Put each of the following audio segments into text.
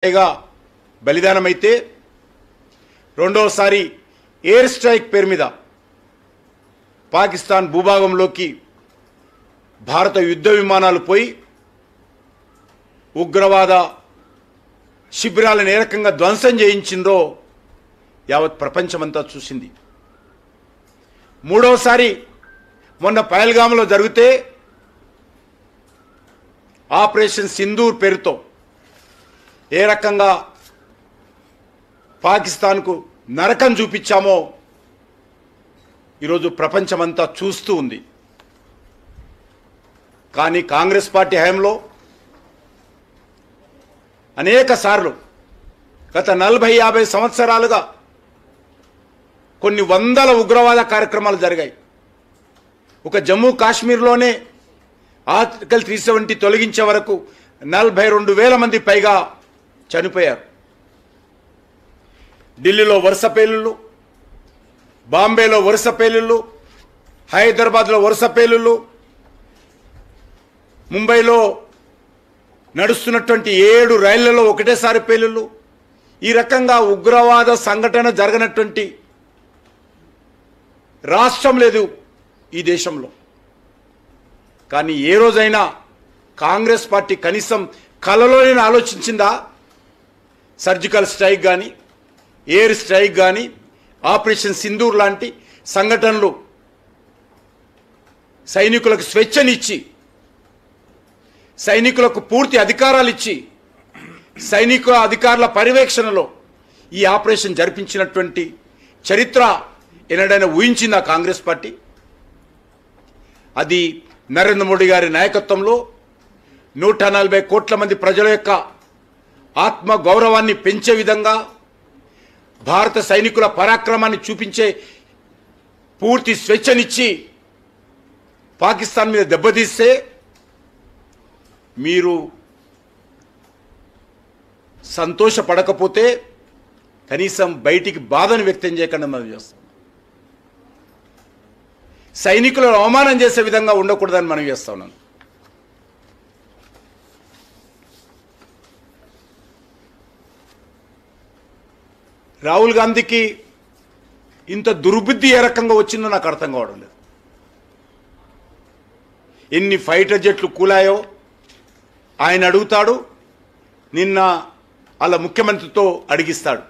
బలిదానమైతే రెండోసారి air strike పేరు మీద పాకిస్తాన్ భూభాగంలోకి భారత యుద్ధ విమానాలు పోయి ఉగ్రవాద శిబిరాలను ఏ రకంగా ధ్వంసం చేయించిందో యావత్ ప్రపంచమంతా చూసింది. మూడోసారి మొన్న పహల్గామ్లో జరిగితే ఆపరేషన్ సింధూర్ పేరుతో ఏ రకంగా పాకిస్తాన్కు నరకం చూపించామో ఈరోజు ప్రపంచమంతా చూస్తూ ఉంది. కానీ కాంగ్రెస్ పార్టీ హయాంలో అనేక సార్లు గత 40-50 సంవత్సరాలుగా కొన్ని వందల ఉగ్రవాద కార్యక్రమాలు జరిగాయి. ఒక జమ్మూ కాశ్మీర్లోనే ఆర్టికల్ 370 తొలగించే వరకు 42,000 మంది పైగా చనిపోయారు. ఢిల్లీలో వరుస పేలుళ్ళు, బాంబేలో వరుస పేలుళ్ళు, హైదరాబాద్లో వరుస పేలుళ్ళు, ముంబైలో నడుస్తున్నటువంటి 7 రైళ్లలో ఒకటేసారి పేలుళ్ళు. ఈ రకంగా ఉగ్రవాద సంఘటన జరగనటువంటి రాష్ట్రం లేదు ఈ దేశంలో. కానీ ఏ రోజైనా కాంగ్రెస్ పార్టీ కనీసం కలలోనే ఆలోచించిందా? సర్జికల్ స్ట్రైక్ కానీ, ఎయిర్ స్ట్రైక్ కానీ, ఆపరేషన్ సింధూర్ లాంటి సంఘటనలు సైనికులకు స్వేచ్ఛనిచ్చి, సైనికులకు పూర్తి అధికారాలు ఇచ్చి, సైనిక అధికారుల పర్యవేక్షణలో ఈ ఆపరేషన్ జరిపించినటువంటి చరిత్ర ఎన్నడైనా ఊహించిందా కాంగ్రెస్ పార్టీ? అది నరేంద్ర మోడీ గారి నాయకత్వంలో 140 కోట్ల మంది ప్రజల యొక్క ఆత్మ గౌరవాన్ని పెంచే విధంగా, భారత సైనికుల పరాక్రమాన్ని చూపించే పూర్తి స్వేచ్ఛనిచ్చి పాకిస్తాన్ మీద దెబ్బతీస్తే మీరు సంతోషపడకపోతే కనీసం బయటికి బాధను వ్యక్తం చేయకుండా మనం చేస్తాం. సైనికులను అవమానం చేసే విధంగా ఉండకూడదని మనం చేస్తా ఉన్నాను. రాహుల్ గాంధీకి ఇంత దుర్బుద్ధి ఏ రకంగా వచ్చిందో నాకు అర్థం కావడం లేదు. ఎన్ని ఫైటర్ జెట్లు కూలాయో ఆయన అడుగుతాడు, నిన్న అలా ముఖ్యమంత్రితో అడిగిస్తాడు.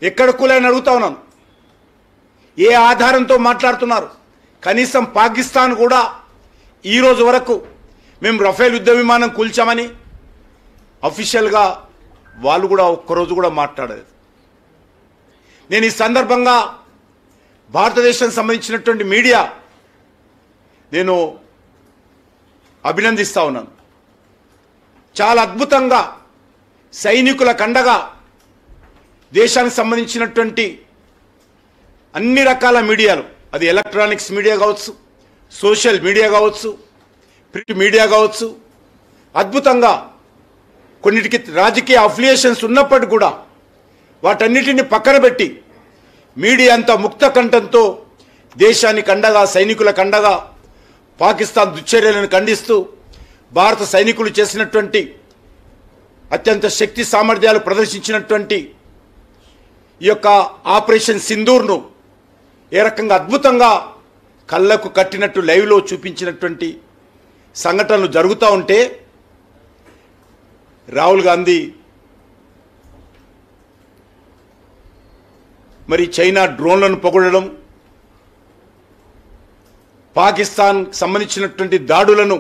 ఎక్కడ కూలాయని అడుగుతా ఉన్నాను. ఏ ఆధారంతో మాట్లాడుతున్నారు? కనీసం పాకిస్తాన్ కూడా ఈరోజు వరకు మేము రఫేల్ యుద్ధ విమానం కూల్చామని అఫీషియల్గా వాళ్ళు కూడా ఒక్కరోజు కూడా మాట్లాడలేదు. నేను ఈ సందర్భంగా భారతదేశం సంబంధించినటువంటి మీడియా నేను అభినందిస్తా ఉన్నాను. చాలా అద్భుతంగా సైనికుల కండగా దేశానికి సంబంధించినటువంటి అన్ని రకాల మీడియాలు, అది ఎలక్ట్రానిక్స్ మీడియా కావచ్చు, సోషల్ మీడియా కావచ్చు, ప్రింట్ మీడియా కావచ్చు, అద్భుతంగా కొన్నిటికి రాజకీయ అఫిలియేషన్స్ ఉన్నప్పటికీ కూడా వాటన్నిటిని పక్కన పెట్టి మీడియా అంతా ముక్త కంఠంతో దేశానికి అండగా, సైనికులకు అండగా పాకిస్తాన్ దుశ్చర్యలను ఖండిస్తూ భారత సైనికులు చేసినటువంటి అత్యంత శక్తి సామర్థ్యాలు ప్రదర్శించినటువంటి ఈ యొక్క ఆపరేషన్ సింధూర్ను ఏ రకంగా అద్భుతంగా కళ్ళకు కట్టినట్టు లైవ్లో చూపించినటువంటి సంఘటనలు జరుగుతూ ఉంటే రాహుల్ గాంధీ మరి చైనా డ్రోన్లను పొగడడం, పాకిస్తాన్ సంబంధించినటువంటి దాడులను